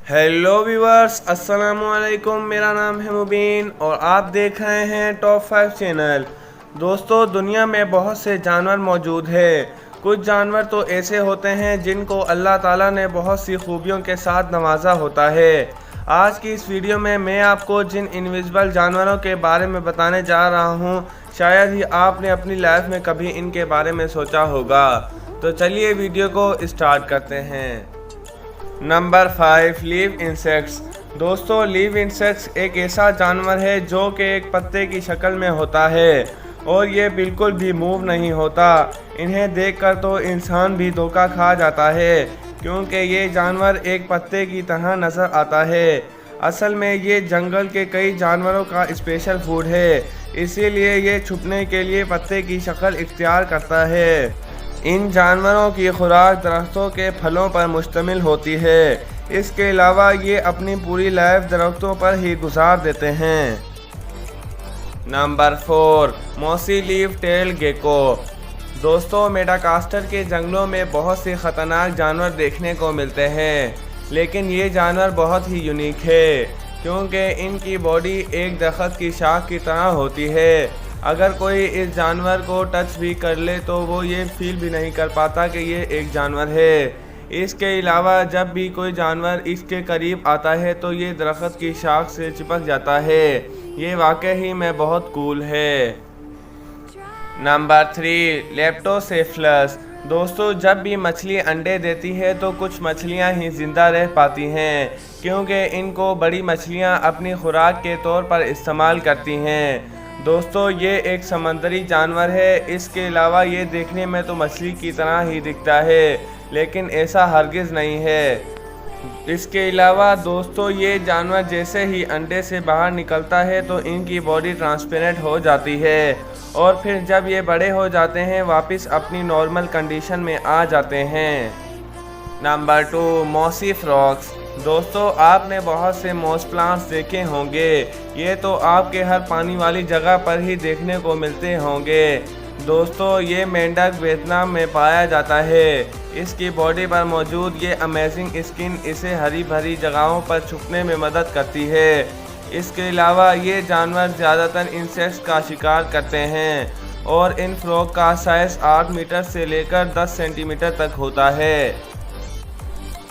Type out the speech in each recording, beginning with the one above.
Hello viewers, अस्सलाम वालेकुम। मेरा नाम है मुबीन और आप देख रहे हैं टॉप 5 चैनल। दोस्तों, दुनिया में बहुत से जानवर मौजूद हैं। कुछ जानवर तो ऐसे होते हैं जिनको अल्लाह ताला ने बहुत सी खूबियों के साथ नवाजा होता है। आज की इस वीडियो में मैं आपको जिन इनविजिबल जानवरों के बारे में बताने जा रहा हूँ, शायद ही आपने अपनी लाइफ में कभी इनके बारे में सोचा होगा। तो चलिए वीडियो को स्टार्ट करते हैं। Number 5, leave insects. दोस्तों, लीव इंसेक्ट्स एक ऐसा जानवर है जो कि एक पत्ते की शक्ल में होता है और ये बिल्कुल भी मूव नहीं होता। इन्हें देखकर तो इंसान भी धोखा खा जाता है क्योंकि ये जानवर एक पत्ते की तरह नज़र आता है। असल में ये जंगल के कई जानवरों का स्पेशल फूड है, इसीलिए ये छुपने के लिए पत्ते की शक्ल इख्तियार करता है। इन जानवरों की खुराक दरख्तों के फलों पर मुश्तमिल होती है। इसके अलावा ये अपनी पूरी लाइफ दरख्तों पर ही गुजार देते हैं। Number 4, mossy leaf tail gecko. दोस्तों, मेडागास्कर के जंगलों में बहुत से ख़तरनाक जानवर देखने को मिलते हैं, लेकिन ये जानवर बहुत ही यूनिक है क्योंकि इनकी बॉडी एक दरख्त की शाख की तरह होती है। अगर कोई इस जानवर को टच भी कर ले तो वो ये फील भी नहीं कर पाता कि ये एक जानवर है। इसके अलावा जब भी कोई जानवर इसके करीब आता है तो ये दरख्त की शाख से चिपक जाता है। ये वाकई में बहुत कूल है। नंबर 3, लेप्टोसेफलस। दोस्तों, जब भी मछली अंडे देती है तो कुछ मछलियां ही ज़िंदा रह पाती हैं क्योंकि इनको बड़ी मछलियां अपनी खुराक के तौर पर इस्तेमाल करती हैं। दोस्तों, ये एक समंदरी जानवर है। इसके अलावा ये देखने में तो मछली की तरह ही दिखता है, लेकिन ऐसा हरगिज़ नहीं है। इसके अलावा दोस्तों, ये जानवर जैसे ही अंडे से बाहर निकलता है तो इनकी बॉडी ट्रांसपेरेंट हो जाती है और फिर जब ये बड़े हो जाते हैं वापस अपनी नॉर्मल कंडीशन में आ जाते हैं। Number 2, mossy frogs. दोस्तों, आपने बहुत से मॉस प्लांट्स देखे होंगे। ये तो आपके हर पानी वाली जगह पर ही देखने को मिलते होंगे। दोस्तों, ये मेंढक वियतनाम में पाया जाता है। इसकी बॉडी पर मौजूद ये अमेजिंग स्किन इसे हरी भरी जगहों पर छुपने में मदद करती है। इसके अलावा ये जानवर ज़्यादातर इंसेक्ट्स का शिकार करते हैं और इन फ्रॉग का साइज 8 मीटर से लेकर 10 सेंटीमीटर तक होता है।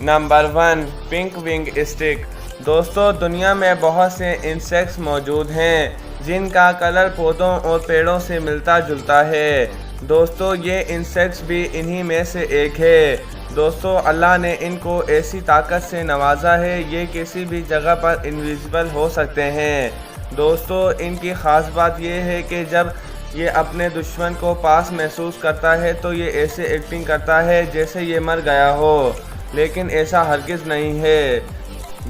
Number 1, pink wing stick. दोस्तों, दुनिया में बहुत से इंसेक्ट्स मौजूद हैं जिनका कलर पौधों और पेड़ों से मिलता जुलता है। दोस्तों, ये इंसेक्ट्स भी इन्हीं में से एक है। दोस्तों, अल्लाह ने इनको ऐसी ताकत से नवाजा है, ये किसी भी जगह पर इनविजिबल हो सकते हैं। दोस्तों, इनकी ख़ास बात यह है कि जब ये अपने दुश्मन को पास महसूस करता है तो ये ऐसे एक्टिंग करता है जैसे ये मर गया हो, लेकिन ऐसा हरगिज़ नहीं है।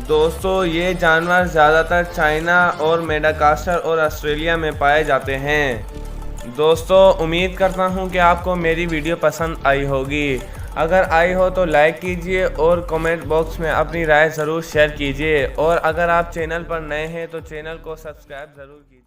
दोस्तों, ये जानवर ज़्यादातर चाइना और मेडागास्कर और ऑस्ट्रेलिया में पाए जाते हैं। दोस्तों, उम्मीद करता हूँ कि आपको मेरी वीडियो पसंद आई होगी। अगर आई हो तो लाइक कीजिए और कमेंट बॉक्स में अपनी राय ज़रूर शेयर कीजिए और अगर आप चैनल पर नए हैं तो चैनल को सब्सक्राइब ज़रूर कीजिए।